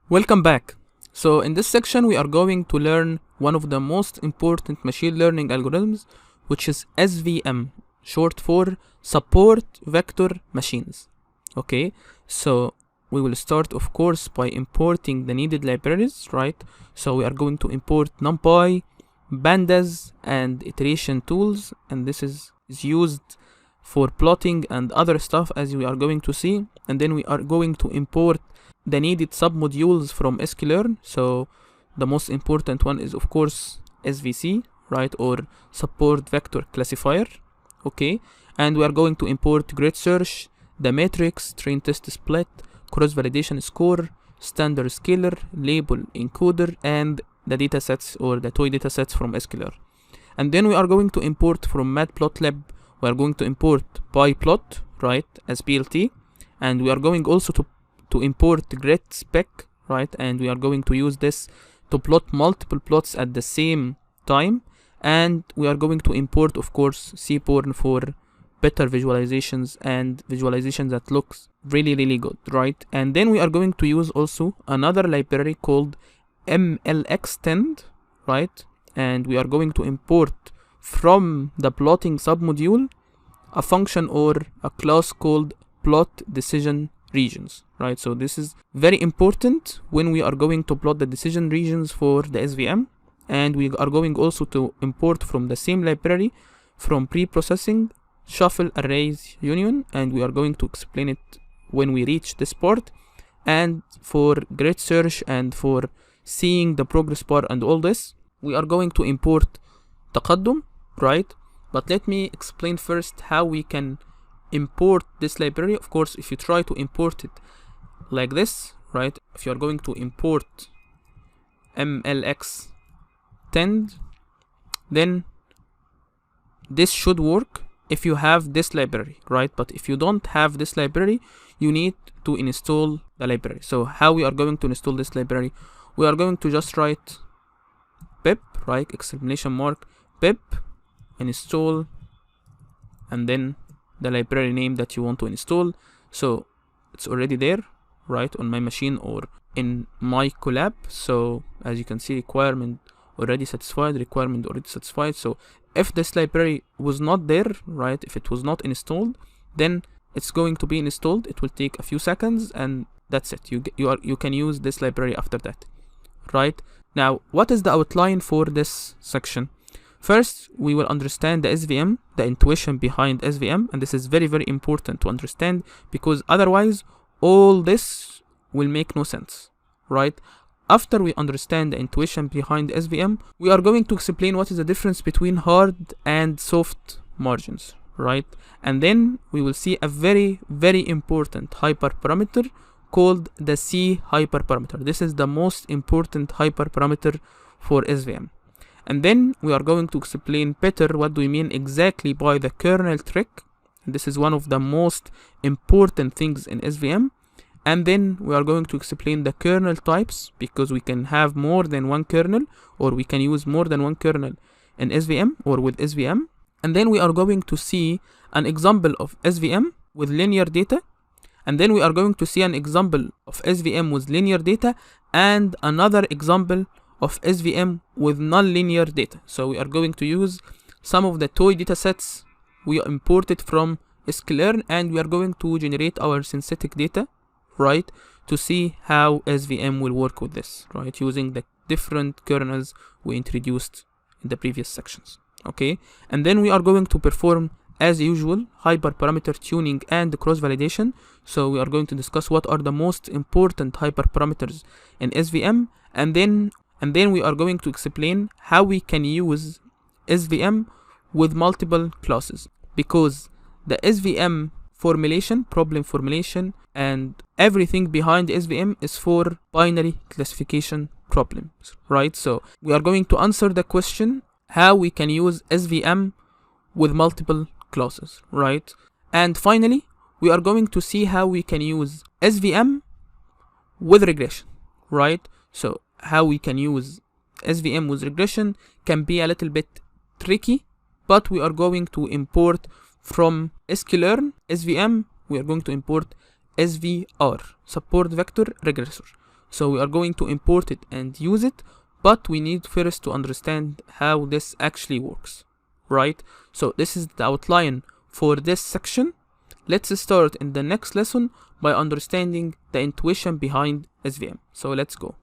Welcome back. So in this section we are going to learn one of the most important machine learning algorithms, which is SVM, short for Support Vector Machines. Okay, so we will start of course by importing the needed libraries, right? So we are going to import NumPy, pandas and iteration tools, and this is used for plotting and other stuff as we are going to see. And then we are going to import the needed submodules from sklearn. So the most important one is of course SVC, right, or support vector classifier. Okay, and we are going to import grid search, the matrix, train test split, cross validation score, standard scaler, label encoder, and the datasets or the toy datasets from sklearn. And then we are going to import from matplotlib, we are going to import pyplot, right, as PLT, and we are going also to import grid spec, right, and we are going to use this to plot multiple plots at the same time. And we are going to import of course Seaborn for better visualizations and visualizations that looks really good, right? And then we are going to use also another library called MLXtend, right, and we are going to import from the plotting submodule a function or a class called plot decision regions, right? So this is very important when we are going to plot the decision regions for the SVM. And we are going also to import from the same library from pre-processing shuffle arrays union, and we are going to explain it when we reach this part. And for grid search and for seeing the progress bar and all this, we are going to import taqaddum, right? But let me explain first how we can import this library. Of course, if you try to import it like this, right, if you are going to import MLXtend, then this should work if you have this library, right? But if you don't have this library, you need to install the library. So how we are going to install this library? We are going to just write pip, right, exclamation mark, pip install, and then the library name that you want to install. So it's already there, right, on my machine or in my collab. So as you can see, requirement already satisfied. So if this library was not there, right, if it was not installed, then it's going to be installed. It will take a few seconds and that's it. You can use this library after that, right? Now what is the outline for this section? First, we will understand the SVM, the intuition behind SVM, and this is very important to understand, because otherwise all this will make no sense, right? After we understand the intuition behind SVM, we are going to explain what is the difference between hard and soft margins, right? And then we will see a very important hyperparameter called the C hyperparameter. This is the most important hyperparameter for SVM. And then we are going to explain better what do we mean exactly by the kernel trick. This is one of the most important things in SVM. And then we are going to explain the kernel types, because we can have more than one kernel, or we can use more than one kernel in SVM or with SVM. And then we are going to see an example of SVM with linear data. And then we are going to see an example of SVM with linear data and another example of SVM with non-linear data. So we are going to use some of the toy datasets we imported from sklearn, and we are going to generate our synthetic data, right, to see how SVM will work with this, right, using the different kernels we introduced in the previous sections. Okay, and then we are going to perform as usual hyperparameter tuning and cross validation. So we are going to discuss what are the most important hyperparameters in SVM, and then we are going to explain how we can use SVM with multiple classes, because the SVM formulation, problem formulation, and everything behind SVM is for binary classification problems, right? So we are going to answer the question how we can use SVM with multiple classes, right? And finally, we are going to see how we can use SVM with regression, right? So how we can use SVM with regression can be a little bit tricky, but we are going to import from sklearn SVM, we are going to import SVR, support vector regressor, So we are going to import it and use it, but we need first to understand how this actually works, right? So this is the outline for this section. Let's start in the next lesson by understanding the intuition behind SVM. So let's go.